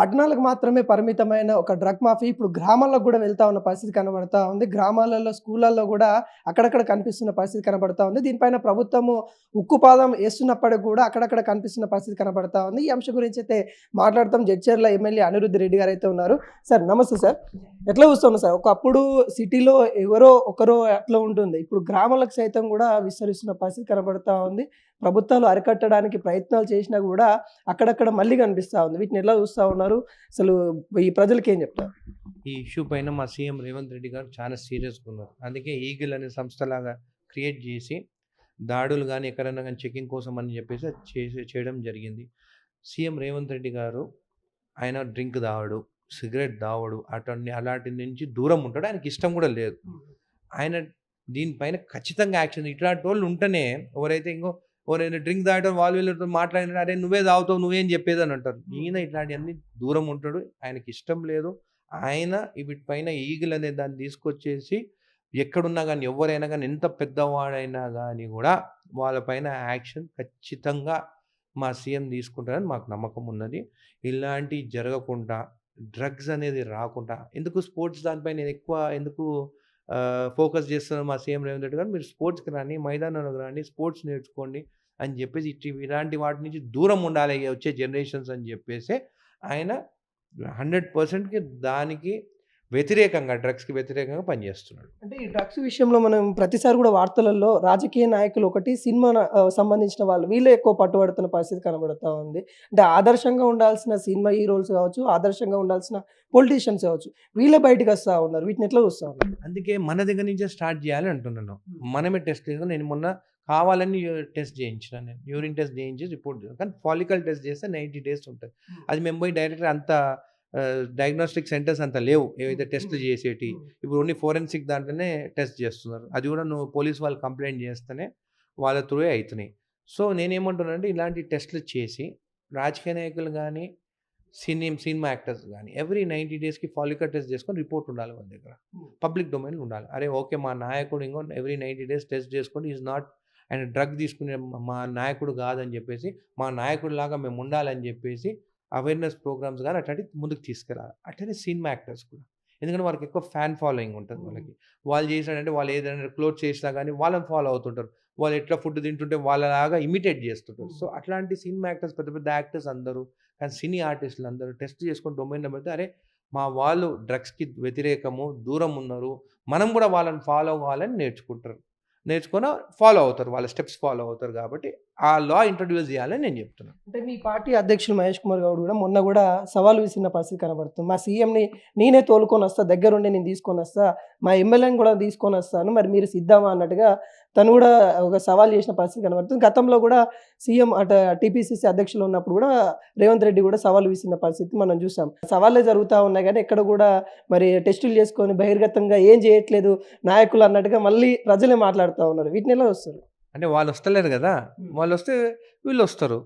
పట్టణాలకు మాత్రమే పరిమితమైన ఒక డ్రగ్ మాఫియా ఇప్పుడు గ్రామాలకు గూడా వెళ్తా ఉన్న పరిస్థితి కనబడతా ఉంది. గ్రామాలలో, స్కూళ్ళల్లో గూడా అక్కడక్కడ కనిపిస్తున్న పరిస్థితి కనబడతా ఉంది. దీనిపైన ప్రభుత్వము ఉక్కుపాదం ఏస్తున్నప్పటికి గూడా అక్కడక్కడ కనిపిస్తున్న పరిస్థితి కనబడతా ఉంది. ఈ అంశం గురించైతే మాట్లాడతాం. జడ్చర్ల ఎమ్మెల్యే అనిరుద్ రెడ్డి గారైతే ఉన్నారు. సార్ నమస్తే సార్. ఎట్లా చూస్తున్నారు సార్? ఒకప్పుడు సిటీలో ఎవరో ఒకరో అట్లా ఉంటుంది. ఇప్పుడు గ్రామాలకు సైతం గూడా విస్తరిస్తున్న పరిస్థితి కనబడతా ఉంది. ప్రభుత్వాలు అరికట్టడానికి ప్రయత్నాలు చేసినా గూడా అక్కడక్కడ మళ్ళీ కనిపిస్తా ఉంది. వీటిని ఎట్లా చూస్తా ఉన్నారు? అసలు ఈ ప్రజలకేం చెప్తారు? ఈ ఇష్యూ పైన మా సీఎం రేవంత్ రెడ్డి గారు చాలా సీరియస్గా ఉన్నారు. అందుకే ఈగిల్ అనే సంస్థలాగా క్రియేట్ చేసి దాడులు కానీ ఎక్కడైనా కానీ చెకింగ్ కోసం అని చెప్పేసి అది చేయడం జరిగింది. సీఎం రేవంత్ రెడ్డి గారు ఆయన డ్రింక్ తాగడు, సిగరెట్ తాగడు, అలాంటి నుంచి దూరం ఉంటాడు. ఆయనకి ఇష్టం కూడా లేదు. ఆయన దీనిపైన ఖచ్చితంగా యాక్షన్ ఇట్లాంటి వాళ్ళు ఉంటేనే ఎవరైతే ఎవరైనా డ్రింక్ తాగడం వాళ్ళు వీళ్ళతో మాట్లాడిన అరే నువ్వే తాగుతావు నువ్వేం చెప్పేది అని అంటారు. ఈయన ఇట్లాంటివన్నీ దూరం ఉంటాడు. ఆయనకి ఇష్టం లేదు. ఆయన వీటిపైన ఈగిల్ అనే దాన్ని తీసుకొచ్చేసి ఎక్కడున్నా కానీ ఎవరైనా కానీ ఎంత పెద్దవాడైనా కానీ కూడా వాళ్ళపైన యాక్షన్ ఖచ్చితంగా మా సీఎం తీసుకుంటారని మాకు నమ్మకం ఉన్నది. ఇలాంటివి జరగకుండా డ్రగ్స్ అనేది రాకుండా ఎందుకు స్పోర్ట్స్ దానిపైన ఎందుకు ఫోకస్ చేస్తున్నారు మా సీఎం రేవంత్ రెడ్డి గారు. మీరు స్పోర్ట్స్కి రాని, మైదానంలోకి రాని, స్పోర్ట్స్ నేర్చుకోండి అని చెప్పేసి ఇలాంటి వాటి నుంచి దూరం ఉండాలి వచ్చే జనరేషన్స్ అని చెప్పేసి ఆయన 100%కి దానికి వ్యతిరేకంగా డ్రగ్స్కి వ్యతిరేకంగా పనిచేస్తున్నాడు. అంటే ఈ డ్రగ్స్ విషయంలో మనం ప్రతిసారి కూడా వార్తలలో రాజకీయ నాయకులు ఒకటి సినిమా సంబంధించిన వాళ్ళు వీళ్ళే ఎక్కువ పట్టుబడుతున్న పరిస్థితి కనబడతా ఉంది. అంటే ఆదర్శంగా ఉండాల్సిన సినిమా హీరోస్ కావచ్చు, ఆదర్శంగా ఉండాల్సిన పొలిటీషియన్స్ కావచ్చు, వీళ్ళే బయటకు వస్తూ ఉన్నారు. వీటిని ఎట్లా చూస్తా ఉన్నారు? అందుకే మన దగ్గర నుంచే స్టార్ట్ చేయాలి అంటున్నాను. మనమే టెస్ట్ చేసుకుని నేను మొన్న కావాలని టెస్ట్ చేయించిన, నేను యూరిన్ టెస్ట్ చేయించి రిపోర్ట్ కానీ ఫాలికల్ టెస్ట్ చేస్తే 90 days ఉంటుంది. అది మేము పోయి డైరెక్ట్గా అంత డయాగ్నోస్టిక్ సెంటర్స్ అంత లేవు ఏవైతే టెస్ట్లు చేసేటి. ఇప్పుడు ఓన్లీ ఫోరెన్సిక్ దాంట్లోనే టెస్ట్ చేస్తున్నారు. అది కూడా నువ్వు పోలీస్ వాళ్ళు కంప్లైంట్ చేస్తేనే వాళ్ళ త్రూవే అవుతున్నాయి. సో నేనేమంటున్నానంటే ఇలాంటి టెస్ట్లు చేసి రాజకీయ నాయకులు కానీ సినిమా యాక్టర్స్ కానీ ఎవ్రీ 90 daysకి ఫాలికల్ టెస్ట్ చేసుకొని రిపోర్ట్ ఉండాలి వాళ్ళ దగ్గర. పబ్లిక్ డొమైన్లో ఉండాలి. అరే ఓకే మా నాయకుడు ఎవ్రీ 90 days టెస్ట్ చేసుకొని ఈజ్ నాట్ ఆయన డ్రగ్ తీసుకునే మా నాయకుడు కాదని చెప్పేసి మా నాయకుడు లాగా మేము ఉండాలని చెప్పేసి అవేర్నెస్ ప్రోగ్రామ్స్ కానీ అట్లాంటి ముందుకు తీసుకురాలి. అట్లనే సినిమా యాక్టర్స్ కూడా, ఎందుకంటే వాళ్ళకి ఎక్కువ ఫ్యాన్ ఫాలోయింగ్ ఉంటుంది. వాళ్ళకి వాళ్ళు చేసినాడంటే వాళ్ళు ఏదైనా క్లోజ్ చేసినా కానీ వాళ్ళని ఫాలో అవుతుంటారు. వాళ్ళు ఎట్లా ఫుడ్ తింటుంటే వాళ్ళలాగా ఇమిటేట్ చేస్తుంటారు. సో అట్లాంటి సినిమా యాక్టర్స్ పెద్ద పెద్ద యాక్టర్స్ అందరూ కానీ సినీ ఆర్టిస్టులు అందరూ టెస్ట్ చేసుకొని డొమైన్లో పెడితే అరే మా వాళ్ళు డ్రగ్స్కి వ్యతిరేకము దూరం ఉన్నారు, మనం కూడా వాళ్ళని ఫాలో అవ్వాలని నేర్చుకొని ఫాలో అవుతారు, వాళ్ళ స్టెప్స్ ఫాలో అవుతారు. కాబట్టి ఆ లా ఇంట్రడ్యూస్ చేయాలని నేను చెప్తున్నాను. అంటే మీ పార్టీ అధ్యక్షులు మహేష్ కుమార్ గౌడ్ కూడా మొన్న కూడా సవాల్ విసిరిన పరిస్థితి కనబడుతుంది. మా సీఎంని నేనే తోలుకొని వస్తా, దగ్గరుండి నేను తీసుకొని వస్తా, మా ఎమ్మెల్యేని కూడా తీసుకొని వస్తాను, మరి మీరు సిద్ధమా అన్నట్టుగా తను కూడా ఒక సవాల్ చేసిన పరిస్థితి కనబడుతుంది. గతంలో కూడా సీఎం టీపీసీసీ అధ్యక్షులు ఉన్నప్పుడు కూడా రేవంత్ రెడ్డి కూడా సవాల్ విసిరిన పరిస్థితి మనం చూసాం. సవాళ్ళే జరుగుతూ ఉన్నాయి కానీ ఎక్కడ కూడా మరి టెస్టులు చేసుకొని బహిర్గతంగా ఏం చేయట్లేదు నాయకులు అన్నట్టుగా మళ్ళీ ప్రజలే మాట్లాడుతూ ఉన్నారు. వీటిని ఎలా వస్తారు? అంటే వాళ్ళు వస్తలేరు కదా, వాళ్ళు వస్తే వీళ్ళు వస్తారు.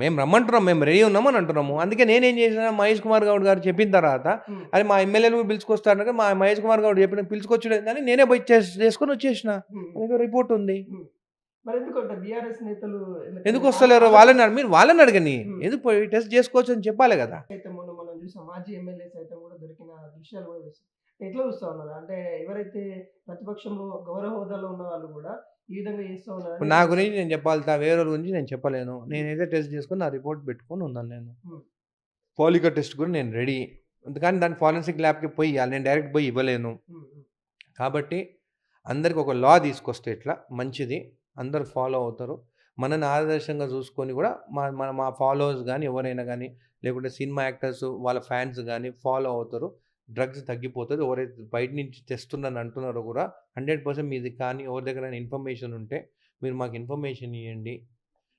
మేము రమ్మంటున్నాం, మేము రెడీ ఉన్నామని అంటున్నాము. అందుకే నేనేం చేసిన మహేష్ కుమార్ గౌడ్ గారు చెప్పిన తర్వాత అది మా ఎమ్మెల్యేలు పిలుచుకొస్తాను, మా మహేష్ కుమార్ గౌడ్ చెప్పిన పిలుచుకొచ్చుడే కానీ నేనే పోయి చేసుకొని వచ్చేసిన. రిపోర్ట్ ఉంది. ఎందుకు వస్తలేరు మీరు వాళ్ళని అడగని, ఎందుకు పోయి టెస్ట్ చేసుకోవచ్చు అని చెప్పాలి కదా. మాజీ ఎమ్మెల్యేస్ అయితే కూడా దొరికిన దృశ్యాలు కూడా ఎట్లా చూస్తా ఉన్నారు అంటే ఎవరైతే ప్రతిపక్షంలో గౌరవ హోదాలో ఉన్న వాళ్ళు కూడా ఈ విధంగా చేస్తూ ఉన్నారు. నా గురించి నేను చెప్పాలి, వేరే గురించి నేను చెప్పలేను. నేనైతే టెస్ట్ చేసుకుని నా రిపోర్ట్ పెట్టుకొని ఉన్నాను. నేను ఫాలికల్ టెస్ట్ కూడా నేను రెడీ, కానీ దాన్ని ఫారెన్సిక్ ల్యాబ్కి పోయి ఇవ్వాలి, నేను డైరెక్ట్ పోయి ఇవ్వలేను. కాబట్టి అందరికి ఒక లా తీసుకొస్తే ఇట్లా మంచిది, అందరు ఫాలో అవుతారు. మనని ఆదర్శంగా చూసుకొని కూడా మా ఫాలోవర్స్ కానీ ఎవరైనా కానీ లేకుంటే సినిమా యాక్టర్స్ వాళ్ళ ఫ్యాన్స్ కానీ ఫాలో అవుతారు. డ్రగ్స్ తగ్గిపోతుంది. ఎవరైతే బయట నుంచి తెస్తున్నారని అంటున్నారో కూడా 100% మీది కానీ ఎవరి దగ్గర ఇన్ఫర్మేషన్ ఉంటే మీరు మాకు ఇన్ఫర్మేషన్ ఇవ్వండి,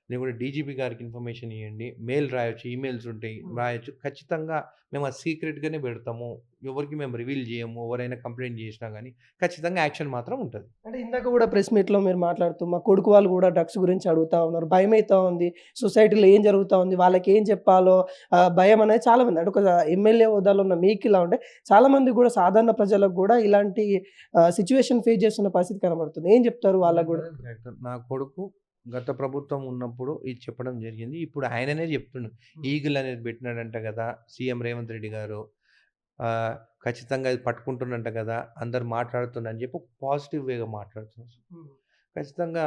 లేకుంటే డీజీపీ గారికి ఇన్ఫర్మేషన్ ఇవ్వండి. మెయిల్ రాయొచ్చు, ఈమెయిల్స్ ఉంటాయి రాయొచ్చు. ఖచ్చితంగా మేము అది సీక్రెట్గానే పెడతాము, ఎవరికి మేము రివీల్ చేయము. ఎవరైనా కంప్లైంట్ చేసినా కానీ ఖచ్చితంగా యాక్షన్ మాత్రం ఉంటుంది. అంటే ఇందాక కూడా ప్రెస్ మీట్లో మీరు మాట్లాడుతూ మా కొడుకు వాళ్ళు కూడా డ్రగ్స్ గురించి అడుగుతూ ఉన్నారు, భయం అవుతూ ఉంది, సొసైటీలో ఏం జరుగుతూ ఉంది, వాళ్ళకి ఏం చెప్పాలో భయం అనేది చాలామంది అంటే ఒక ఎమ్మెల్యే హోదాలో ఉన్న మీకు ఇలా ఉంటే చాలామంది కూడా సాధారణ ప్రజలకు కూడా ఇలాంటి సిచ్యువేషన్ ఫేస్ చేస్తున్న పరిస్థితి కనబడుతుంది. ఏం చెప్తారు వాళ్ళకు కూడా? నా కొడుకు గత ప్రభుత్వం ఉన్నప్పుడు ఇది చెప్పడం జరిగింది. ఇప్పుడు ఆయననే చెప్తుండు. ఈగిల్ అనేది పెట్టినాడంట కదా! సీఎం రేవంత్ రెడ్డి గారు. ఖచ్చితంగా ఇది పట్టుకుంటున్నంట కదా! అందరూ మాట్లాడుతున్నారు అని చెప్పి పాజిటివ్ వేగా మాట్లాడుతున్నారు. ఖచ్చితంగా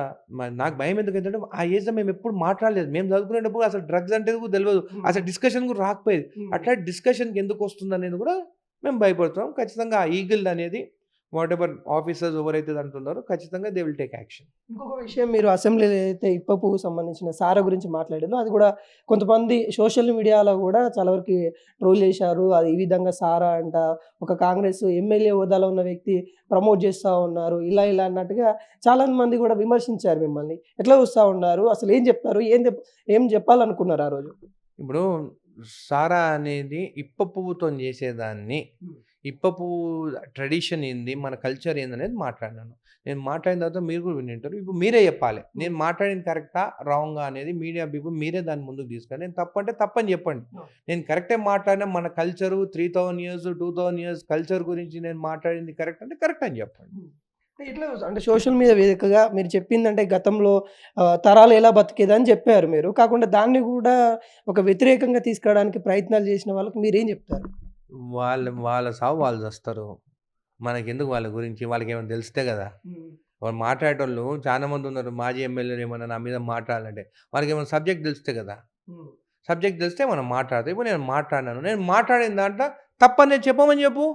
నాకు భయం ఎందుకైందంటే ఆ ఏజ్‌లో మేము ఎప్పుడు మాట్లాడలేదు. మేము చదువుకునేటప్పుడు అసలు డ్రగ్స్ అంటే కూడా తెలవదు. అసలు డిస్కషన్ కూడా రాకపోయేది. అట్లా డిస్కషన్‌కి ఎందుకు వస్తుందనేది కూడా మేము భయపడుతున్నాం. ఖచ్చితంగా ఆ ఈగిల్ అనేది వాటెవర్ ఆఫీసర్స్ ఎవరైతే అంటున్నారో ఖచ్చితంగా దే విల్ టేక్ యాక్షన్. ఇంకొక విషయం మీరు అసెంబ్లీలో ఏదైతే ఇప్ప పువ్వు సంబంధించిన సారా గురించి మాట్లాడారో అది కూడా కొంతమంది సోషల్ మీడియాలో కూడా చాలా వరకు ట్రోల్ చేశారు. అది ఈ విధంగా సారా అంట ఒక కాంగ్రెస్ ఎమ్మెల్యే హోదాలో ఉన్న వ్యక్తి ప్రమోట్ చేస్తా ఉన్నారు. ఇలా ఇలా అన్నట్టుగా చాలా మంది కూడా విమర్శించారు మిమ్మల్ని. ఎట్లా చూస్తా ఉన్నారు? అసలు ఏం చెప్తారు? ఏం చెప్పాలనుకున్నారు ఆ రోజు? ఇప్పుడు సారా అనేది ఇప్ప పువ్వుతోని చేసేదాన్ని ఇప్ప పువ్వు ట్రెడిషన్ ఏంది? మన కల్చర్ ఏందనేది మాట్లాడినాను. నేను మాట్లాడిన తర్వాత మీరు కూడా వినుంటారు. ఇప్పుడు మీరే చెప్పాలి. నేను మాట్లాడింది కరెక్టా? రాంగా? అనేది మీడియా పీపుల్ మీరే దాన్ని ముందుకు తీసుకెళ్ళి నేను తప్పంటే తప్పని చెప్పండి. నేను కరెక్టే మాట్లాడినా మన కల్చరు 3000 ఇయర్స్, 2000 ఇయర్స్ కల్చర్ గురించి నేను మాట్లాడింది కరెక్ట్ అంటే కరెక్ట్ అని చెప్పండి. ఇట్లా అంటే సోషల్ మీడియా వేదికగా మీరు చెప్పిందంటే గతంలో తరాలు ఎలా బతికేదని చెప్పారు మీరు. కాకుండా దాన్ని కూడా ఒక వ్యతిరేకంగా తీసుకురావడానికి ప్రయత్నాలు చేసిన వాళ్ళకి మీరేం చెప్తారు? వాళ్ళ సావు వాళ్ళు చస్తారు. మనకెందుకు వాళ్ళ గురించి? వాళ్ళకేమైనా తెలిస్తే కదా! వాళ్ళు మాట్లాడేటోళ్ళు చాలా మంది ఉన్నారు. మాజీ ఎమ్మెల్యేలు ఏమన్నా నా మీద మాట్లాడాలంటే వాళ్ళకేమైనా సబ్జెక్ట్ తెలిస్తే కదా! సబ్జెక్ట్ తెలిస్తే మనం మాట్లాడతాం. ఇప్పుడు నేను మాట్లాడినాను. నేను మాట్లాడిన దాంట్లో తప్పని చెప్పమని చెప్పు.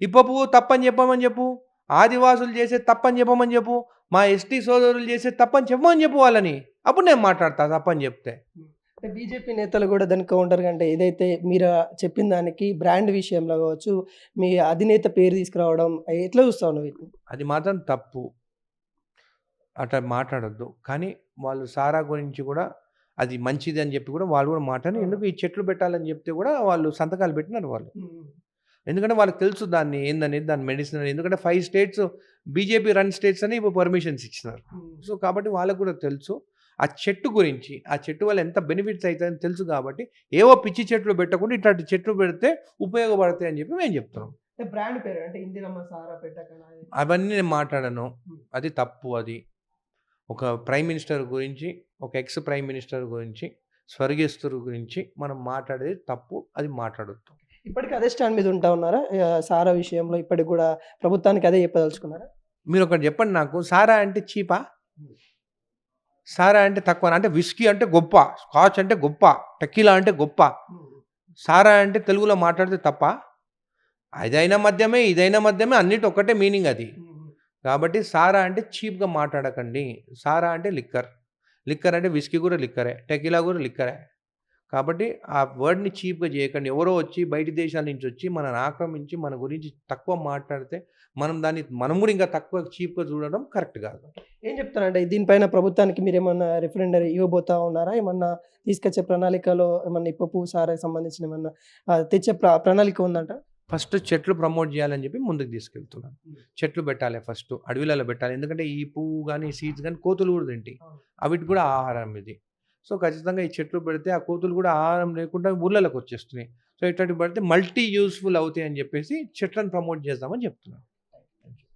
ఇప్ప పువ్వు తప్పని చెప్పమని చెప్పు. ఆదివాసులు చేసే తప్పని చెప్పమని చెప్పు. మా ఎస్టీ సోదరులు చేసే తప్పని చెప్పమని చెప్పు వాళ్ళని. అప్పుడు నేను మాట్లాడతా తప్పని చెప్తే. అంటే బీజేపీ నేతలు కూడా దానికి కౌంటర్‌గా అంటే ఏదైతే మీరు చెప్పిన దానికి బ్రాండ్ విషయంలో కావచ్చు, మీ అధినేత పేరు తీసుకురావడం ఎట్లా చూస్తావు నువ్వు వీటిని? అది మాత్రం తప్పు. అట్లా మాట్లాడొద్దు. కానీ వాళ్ళు సారా గురించి కూడా అది మంచిది అని చెప్పి కూడా వాళ్ళు కూడా మాట్లాడి ఎందుకు ఈ చెట్లు పెట్టాలని చెప్తే కూడా వాళ్ళు సంతకాలు పెట్టినారు వాళ్ళు. ఎందుకంటే వాళ్ళకి తెలుసు దాన్ని ఏందనేది దాని మెడిసిన్ అని. ఎందుకంటే 5 స్టేట్స్ బీజేపీ రన్ స్టేట్స్ అని ఇప్పుడు పర్మిషన్స్ ఇచ్చినారు. సో కాబట్టి వాళ్ళకు కూడా తెలుసు. ఆ చెట్టు గురించి, ఆ చెట్టు వల్ల ఎంత బెనిఫిట్స్ అవుతాయని తెలుసు కాబట్టి ఏవో పిచ్చి చెట్లు పెట్టకుండా ఇట్లాంటి చెట్లు పెడితే ఉపయోగపడతాయి అని చెప్పి మేము చెప్తున్నాం. బ్రాండ్ పేరు అంటే ఇందిరమ్మ సారా పెట్టకనా? అవన్నీ నేను మాట్లాడను. అది తప్పు అది. ఒక ప్రైమ్ మినిస్టర్ గురించి, ఒక ఎక్స్ ప్రైమ్ మినిస్టర్ గురించి, స్వర్గస్థుడు గురించి మనం మాట్లాడేది తప్పు. అది మాట్లాడొద్దు. ఇప్పటికి అదే స్టాండ్ మీద ఉంటా ఉన్నారా? సారా విషయంలో ఇప్పటికి కూడా ప్రభుత్వానికి అదే చెప్పదలుచుకున్నారా? మీరు ఒకటి చెప్పండి నాకు. సారా అంటే చీపా? సారా అంటే తక్కువ? అంటే విస్కీ అంటే గొప్ప, స్కాచ్ అంటే గొప్ప, టెకీలా అంటే గొప్ప. సారా అంటే తెలుగులో మాట్లాడితే తప్ప? అదైనా మద్యమే, ఇదైనా మద్యమే, అన్నిటి ఒక్కటే మీనింగ్ అది. కాబట్టి సారా అంటే చీప్‌గా మాట్లాడకండి. సారా అంటే లిక్కర్. లిక్కర్ అంటే విస్కీ కూడా లిక్కరే, టెకీలా కూడా లిక్కరే. కాబట్టి ఆ వర్డ్‌ని చీప్‌గా చేయకండి. ఎవరో వచ్చి బయటి దేశాల నుంచి వచ్చి మనల్ని ఆక్రమించి మన గురించి తక్కువ మాట్లాడితే మనం కూడా ఇంకా తక్కువ చీప్‌గా చూడడం కరెక్ట్ కాదు. ఏం చెప్తారంటే దీనిపైన ప్రభుత్వానికి మీరేమన్నా రిఫరెండర్ ఇవ్వబోతా ఉన్నారా? ఏమన్నా తీసుకొచ్చే ప్రణాళికలో ఏమన్నా ఇప్ప పువ్వు సారాకి సంబంధించిన ఏమన్నా తెచ్చే ప్రణాళిక ఉందంట? ఫస్ట్ చెట్లు ప్రమోట్ చేయాలని చెప్పి ముందుకు తీసుకెళ్తున్నాను. చెట్లు పెట్టాలి ఫస్ట్. అడవిలలో పెట్టాలి. ఎందుకంటే ఈ పువ్వు గానీ, సీడ్స్ గానీ కోతులు కూడా తింటాయి. అవిటి కూడా ఆహారం ఇది. సో ఖచ్చితంగా ఈ చెట్లు పెడితే ఆ కోతులు కూడా ఆహారం లేకుండా ఊర్లలోకి వచ్చేస్తున్నాయి. సో ఇట్లాంటివి పెడితే మల్టీ యూజ్‌ఫుల్ అవుతాయి అని చెప్పేసి చెట్లను ప్రమోట్ చేద్దామని చెప్తున్నాను.